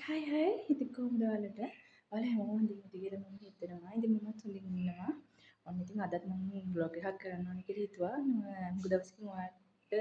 හයි හයි ඉතින් කොහොමද ඔයාලට? ඔයාලා හැමෝම හොඳින් ඉන්න කියලා මම හිතනවා. ඉතින් මමත් හොඳින් ඉන්නවා. ඔන්න ඉතින් අදත් මම බ්ලොග් එකක් කරන්න ඕනේ කියලා හිතුවා. මුග දවසකින් ඔයාලට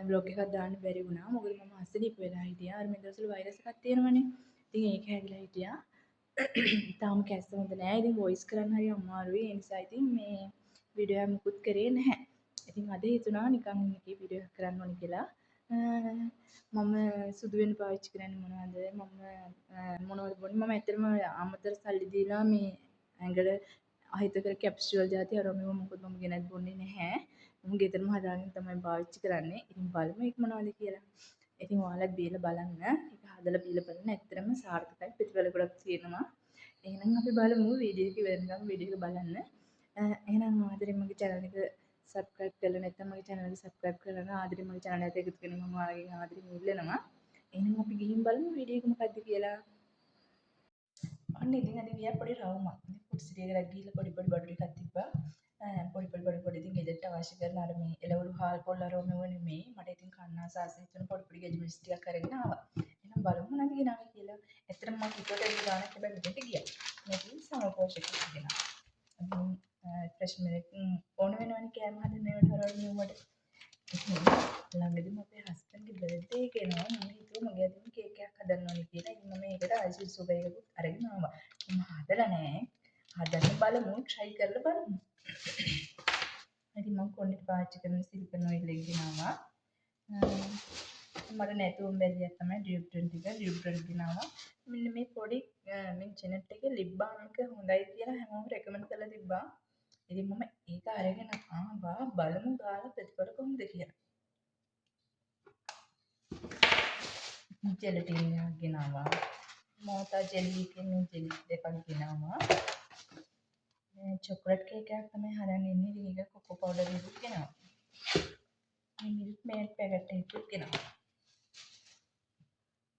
බ්ලොග් එකක් දාන්න බැරි වුණා. මොකද මම අසනීප වෙලා හිටියා. අර මේ දවස්වල වෛරස් එකක් තියෙනවනේ. ඉතින් ඒක හැදිලා හිටියා. තාම කැස්ස හොඳ නෑ. ඉතින් වොයිස් කරන්න හරි අමාරුයි. ඒ නිසා ඉතින් මේ වීඩියෝ එක මුකුත් කරේ නැහැ. ඉතින් අද හිතුණා නිකන් මේකේ වීඩියෝ එකක් කරන්න ඕනේ කියලා. මම සුදු වෙන පාවිච්චි කරන්නේ මොනවද? මොනවද බොන්නේ? මම ඇත්තටම අමතර සල්ලි දීලා මේ ඇඟට අහිතකර කැප්සියුල් જાති අරව මේව මොකද මම ගෙනත් බොන්නේ නැහැ. මම ගෙදරම හදාගෙන තමයි පාවිච්චි කරන්නේ. ඉතින් බලමු ඒක මොනවද කියලා. ඉතින් ඔයාලත් බීලා බලන්න. ඒක හදලා බීලා බලන්න. ඇත්තටම සාර්ථකයි. ප්‍රතිඵල ගොඩක් තියෙනවා. එහෙනම් අපි බලමු වීඩියෝ එක ඉවරනකම් වීඩියෝ එක බලන්න. එහෙනම් ආදරෙන් මගේ channel එක subscribe කරලා නැත්නම් මගේ channel එක subscribe කරලා ආදරෙන් මගේ channel එකට එකතු වෙන්න මම ඔයාලගෙන් ආදරෙන් ඉල්ලනවා. එහෙනම් අපි ගිහින් බලමු වීඩියෝ එක මොකක්ද කියලා. අන්න ඉතින් අද ගියා පොඩි රවුමක්. ඉතින් කුටිසිරියකට ගිහිල්ලා පොඩි පොඩි බඩු ටිකක් තිබ්බා. පොඩි ඉතින් ගෙදරට අවශ්‍ය කරන අර මේ එළවලු හාල් පොල් අරව මෙව නෙමෙයි. මට ඉතින් කන්නාසාසය හිතුන පොඩි ගෙජිමිස් ටිකක් අරගෙන ආවා. එහෙනම් බලමු මොනවද ගෙනාවේ කියලා. ඇත්තටම මම හිතුවට ඒක ගානක් හැබැයි මෙතෙන්ට ගියා. මේකෙන් සමපෝෂක ගෙනා. ඉතින් ෆ්‍රෙෂ් මිල්ක් ඕන වෙනවනේ කෑම හදන්න ඒවට හරවන්න නෙවෙයි. ළඟදිම අපේ හස්බන්ඩ්ගේ බර්ත්ඩේ එක එනවා. මම හිතුවා මගේ අතින් කේක් එකක් හදන්න ඕනේ කියලා. ඉතින් මම ඒකට අයිසිල් සුගර් එකකුත් අරගෙන ආවා. මම හදලා නැහැ. හදන්න බලමු, try කරලා බලමු. ඉතින් මම කොණ්ඩෙට පාවිච්චි කරන සිලිකන් ඔයිල් එක ගෙනාවා. මට නැතුවම බැරියක් තමයි ඩියුඩ්‍රන්ට් එක. ඩියුඩ්‍රන්ට් ගෙනාවා. මෙන්න මේ පොඩි මේ ජෙනට් එකේ ලිප් බාම් එක හොඳයි කියලා හැමෝම රෙකමන්ඩ් කරලා තිබ්බා. ඉතින් මම ඒක අරගෙන ආවා. බලමු ගාලා ප්‍රතිඵල කොහොමද කියලා. ජෙලටින් එකක් ගෙනාවා. මෝතා ජෙලි කියන ජෙලි දෙකක් ගෙනාවා. චොකලට් කේක් එකක් තමයි හදන්න ඉන්නේ. ඉතින් ඒක කොකෝ පවුඩර් එකක් ගෙනාවා. මේ මිල්ක් මේඩ් පැකට් එකක් ගෙනාවා.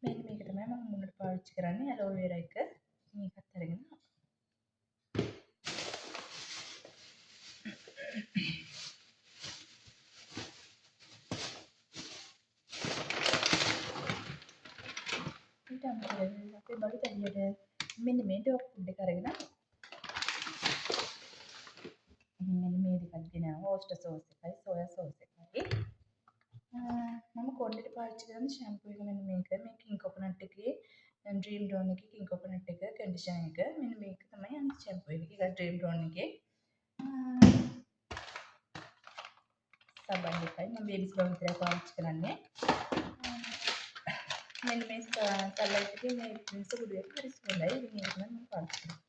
මේක තමයි මම මුලට පාවිච්චි කරන්නේ ඇලෝ වෙරා එක. මේකත් අරගෙන ආවා. ඊට අමතරව අපේ බඩු තැටියට මෙන්න මේ ඩොග් ෆුඩ් එක අරගෙන ආවා. මෙන්න මේ දෙකක් ගෙනාවා. ඕස්ටර් සෝස් එකයි සෝයා සෝස් එකයි. මම කොණ්ඩෙට පාවිච්චි කරන ෂැම්පූ එක මෙන්න මේක. මේ කිං කොකනට් එකේ ඩ්‍රීම් ඩෝන් එකේ කිං කොකනට් එක කන්ඩිෂනර් එක. මෙන්න මේක තමයි අනිත් ෂැම්පූ එක. ඒක ඩ්‍රීම් ඩෝන් එකේ. සබන් එකයි. මම බේබි ස්ලෝ විතරයි පාවිච්චි කරන්නේ. මෙන්න මේ සලයිට් එකේ මේ සුදු එක හරි සුවඳයි. ඉතින් ඒක තමයි මම පාවිච්චි කරන්නේ.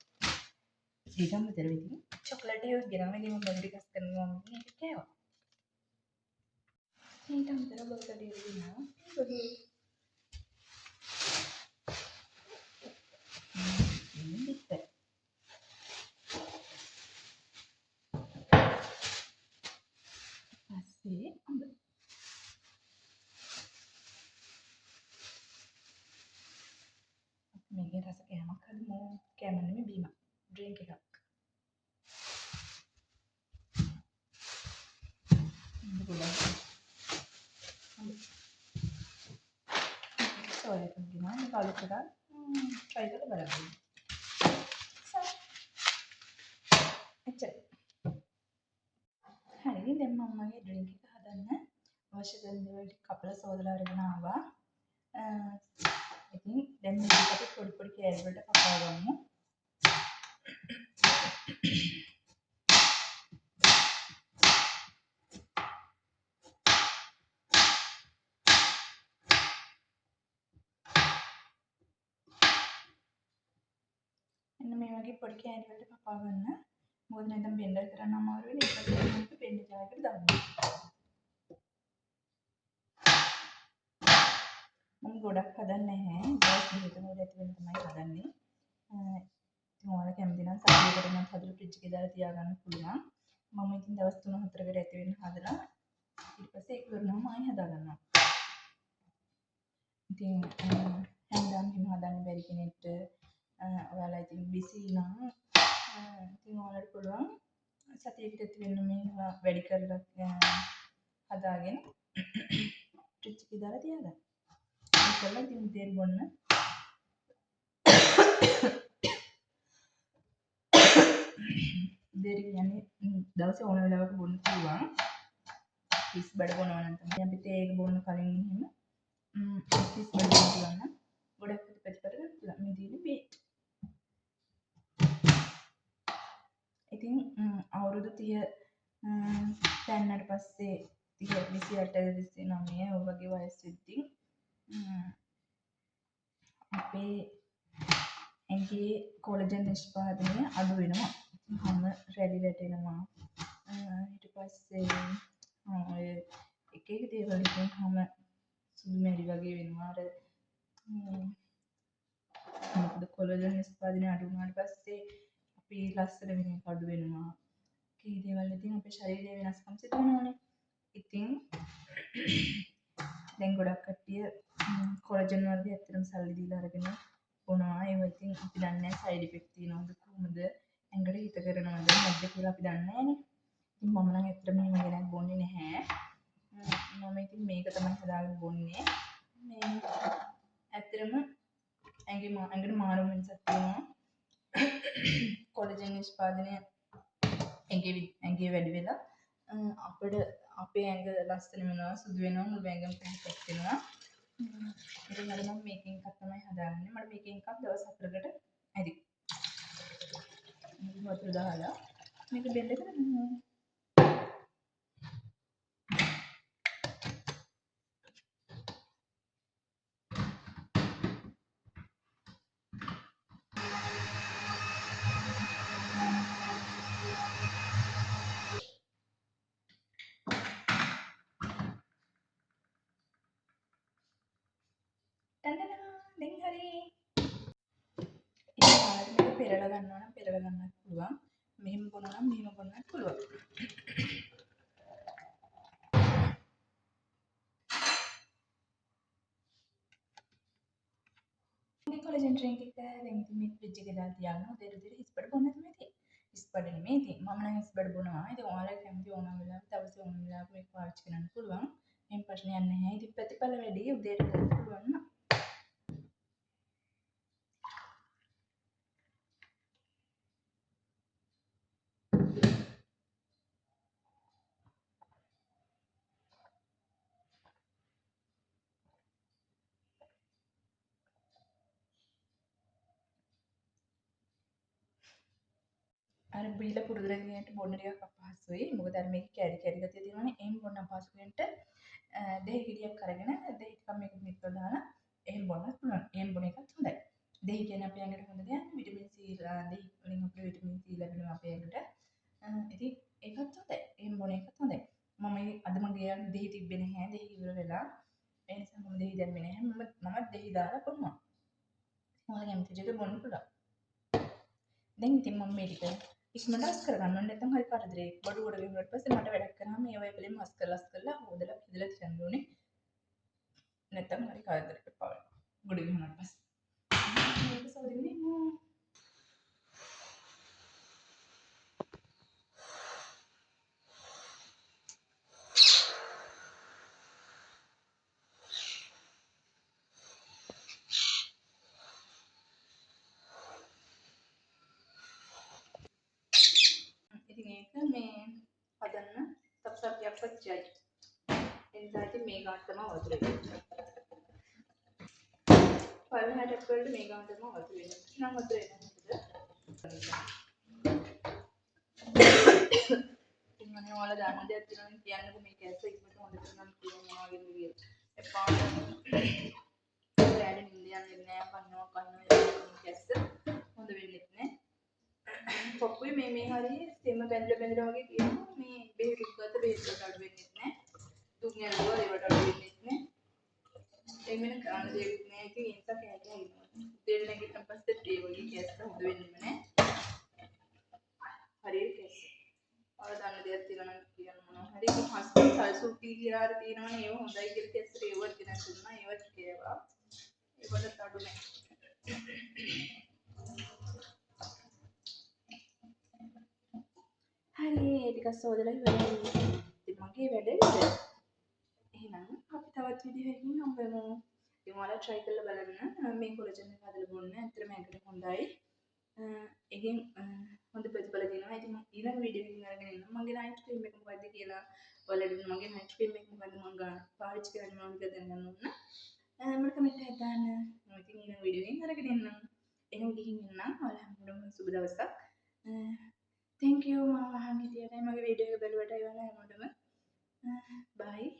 ඊට අමතරව ඉතින් චොකලට් එකක් ගෙනාවා. ඉතින් මම බඩු ටිකක් කරනවා මේක කෑවා. ඊට අමතරව බර්ගර් එකක් ගෙනාවා. පස්සේ අඹ මේකේ රස කෑමක් හදමු. කෑම නෙමෙයි බීමක්. ඩ්‍රින්ක් එකක්. සෝයා එකක් ගෙනා මේක අලුත් එකක්. try කරලා බලන්න. එච්චරයි. හරි දැන් මම මගේ ඩ්‍රින්ක් එක හදන්න අවශ්‍ය කරන දේවල් ටික කපලා සෝදලා අරගෙන ආවා. ඉතින් දැන් මේක අපි පොඩි පොඩි කෑලි වලට කපා ගමු. මෙන්න මේ වගේ පොඩි කෑලි වලට කපා ගන්න. මොකද නැත්නම් බෙන්ඩර් කරන්න අමාරු වෙන එක තමයි බෙන්ඩර් ජාරයකට දාන්න. මම ගොඩක් හදන්නේ නැහැ. දවස් දෙකකට ඇති වෙන තමයි හදන්නේ. ඉතින් ඔයාලා කැමති නම් සතියකට නම් හදලා ෆ්‍රිජ් එකේ දාලා තියාගන්න පුළුවන්. මම ඉතින් දවස් 3-4කට ඇති වෙන්න හදලා ඊට පස්සේ ඒක කරනවාම ආයෙ හදා ගන්නවා. ඉතින් හැමදාම හිම හදන්න බැරි කෙනෙක්ට ඔයාලා ඉතින් බිසි නම් ඉතින් ඔයාලට පුළුවන් සතියකට ඇති වෙන්න මේ වැඩි කරලා හදාගෙන ෆ්‍රිජ් එකේ දාලා තියාගන්න. ඒකල ඉතින් උදේට බොන්න උදේට කියන්නේ දවසේ ඕන වෙලාවක බොන්න පුළුවන්. හිස් බඩ බොනවා නම් තමයි අපිට ඒක බොන්න කලින් එහෙම හිස් බඩ බොන්න පුළුවන් නම් ගොඩක් පැතිපැති කරගන්න පුළුවන්. මේ තියෙන බීට්. ඉතින් අවුරුදු 30 පැන්නට පස්සේ 28 29 ඔය වගේ වයස් වෙද්දී අපේ ඇඟේ කොලජන් නිෂ්පාදනය අඩු වෙනවා. හැම රැලි වැටෙනවා. ඊට පස්සේ ඔය එක එක දේවල් වලින් හැම සුදු මැලි වගේ වෙනවා. අර මොකද කොලජන් නිෂ්පාදනය අඩු වුණාට පස්සේ අපි ලස්සන වෙන එක අඩු වෙනවා. කී දේවල් ඉතින් අපේ ශරීරයේ වෙනස්කම් සිදු වෙනවානේ. ඉතින් දැන් ගොඩක් කට්ටිය කොලජන් වර්ගය ඇත්තටම සල්ලි දීලා අරගෙන බොනවා. ඒවා ඉතින් අපි දන්නේ නැහැ සයිඩ් ඉෆෙක්ට් තියෙනවද කොහොමද ඇඟට හිත කරනවද නැද්ද කියලා අපි දන්නේ නැහැනේ. ඉතින් මම නම් ඇත්තටම මේව ගැන බොන්නේ නැහැ. මම ඉතින් මේක තමයි හදාගෙන බොන්නේ. මේ ඇත්තටම ඇඟට මාරු වෙනසක් තියෙනවා. කොලජන් නිෂ්පාදනය ඇඟේ වැඩි වෙලා අපිට අපේ ඇඟ ලස්සන වෙනවා, සුදු වෙනවා, මුළු ඇඟම පැහැපත් වෙනවා. ඉතින් අර මම මේකෙන් එකක් තමයි හදාගන්නේ. මට මේකෙන් එකක් දවස් 4කට ඇති. වතුර දාලා මේක බෙල්ල කරනවා. දැන් හරි. මේක පෙරලා ගන්නවා නම් පෙරලා ගන්නත් පුළුවන්. මෙහෙම බොනවා නම් මෙහෙම බොන්නත් පුළුවන්. මේ කොලජන් ඩ්‍රින්ක් එක දැන් ඉතින් මේ ෆ්‍රිජ් එකේ දාලා තියාගෙන උදේට හිස් බඩ බොන්න තමයි තියෙන්නේ. හිස් බඩ නෙමෙයි ඉතින් මම නම් හිස් බඩ බොනවා. ඉතින් ඔයාලා කැමති ඕනම වෙලාවක දවසේ ඕනම වෙලාවක මේක පාවිච්චි කරන්න පුළුවන්. එහෙම ප්‍රශ්නයක් නැහැ. ඉතින් ප්‍රතිඵල වැඩි උදේට බොන්න පුළුවන් නම්. අර බීලා පුරුදු වෙනකන් බොන්න ටිකක් අපහසුයි. මොකද අර මේක කැරි කැරි ගතිය තියෙනවනේ. එහෙම බොන්න අපහසු කෙනෙක්ට දෙහි ගෙඩියක් අරගෙන දෙහි ටිකක් මේක මික්කලා දාලා එහෙම බොන්නත් පුළුවන්. එහෙම බොන එකත් හොඳයි. දෙහි කියන්නේ අපේ ඇඟට හොඳ දෙයක්. විටමින් C දෙහි වලින් අපිට විටමින් C ලැබෙනවා අපේ ඇඟට. ඉතින් ඒකත් හොඳයි. එහෙම බොන එකත් හොඳයි. මම අද මගේ දෙහි තිබ්බේ නැහැ. දෙහි ඉවර වෙලා. ඒ නිසා මම දෙහි දැම්මේ නැහැ. මම දෙහි දාලා බොනවා. ඔයාලා කැමති විදිහට බොන්න පුළුවන්. දැන් ඉතින් මම මේ ටික ඉක්මනට අස් කරගන්න ඕනේ නැත්නම් හරි කරදරේ. බඩු ගොඩ ගෙවුනට පස්සේ මට වැඩක් කරාම මේ වගේ පිළිම අස් කරලා හොදලා ඉදලා තියන්න ඕනේ. නැත්නම් හරි කරදරයකට පාවෙනවා. ගොඩ ගෙවුනට පස්සේ. මේක සෝදින්නේ ඉතින් ඒක මේ හදන්න සබ්සබ්ජෙක්ට් පච්චයි. එනිසා ඉතින් මේ ගාන තමයි වතුර වෙන්නේ. පළවෙනි හැටප් වලට මේ ගාන තමයි වතුර වෙන්නේ. නම් වතුර එන්නේ ඉතින් මම ඔයාලා දාන්න දෙයක් තියෙනවා කියන්නකො මේක ඇස්ස ඉක්මනට හොඳ කරගන්න පුළුවන් මොනවා වගේ කියලා. එපා රැඩි නින්දියන්නේ නැහැ කනවා මේක ඇස්ස හොඳ වෙන්නේ නැහැ. පොකුයි මේ හරිය තෙම බැඳලා වගේ තියෙනවා. මේ බෙහෙත් ගත බෙහෙත් වලට අඩු වෙන්නේ නැහැ. දුක් යනවා ඒවට අඩු වෙන්නේ නැහැ. ඒ වෙන කරන්න දෙයක් නැහැ. ඉතින් ඒක කෑකෑ ඉන්නවා. දෙන්න නැගිටින් පස්සේ ඒ වගේ කැස්ස හොඳ වෙන්නේ නැහැ. හරියට කැස්ස. ඔයාලා දන්න දෙයක් තියෙනවා නම් කියන්න මොනවා හරි. ඉතින් හස්බන්ඩ් සල්සුටි කියලා හරි තියෙනවනේ ඒව හොඳයි කියලා කැස්සට ඒවත් ගෙනත් දුන්නා. ඒවත් කෑවා. ඒකට අඩු නැහැ. හරි ඒ ටික සෝදලා ඉවරයි. ඉතින් මගේ වැඩ ඉවරයි. එහෙනම් අපි තවත් විදිහකින් හම්බෙමු. ඉතින් ඔයාලා try කරලා බලන්න මේ කොලජන් එක හදලා බොන්න. ඇත්තටම ඇඟට හොඳයි. එකෙන් හොඳ ප්‍රතිඵල දෙනවා. ඉතින් මම ඊළඟ වීඩියෝ එකකින් අරගෙන එන්නම්. මගේ නයිට් ක්‍රීම් එක මොකක්ද කියලා ඔයාලට මගේ නයිට් ක්‍රීම් එක මොකක්ද මම පාවිච්චි කරන්නේ මොනවද කියලා දැනගන්න ඕන. මට කමෙන්ට් එකක් දාන්න. මම ඉතින් ඊළඟ වීඩියෝ එකකින් අරගෙන එන්නම්. එහෙනම් ගිහින් එන්නම්. ඔයාලා හැමෝටම සුබ දවසක්. thank you මම අහන් හිටියට මගේ වීඩියෝ එක බලුවට ඔයාලා හැමෝටම bye.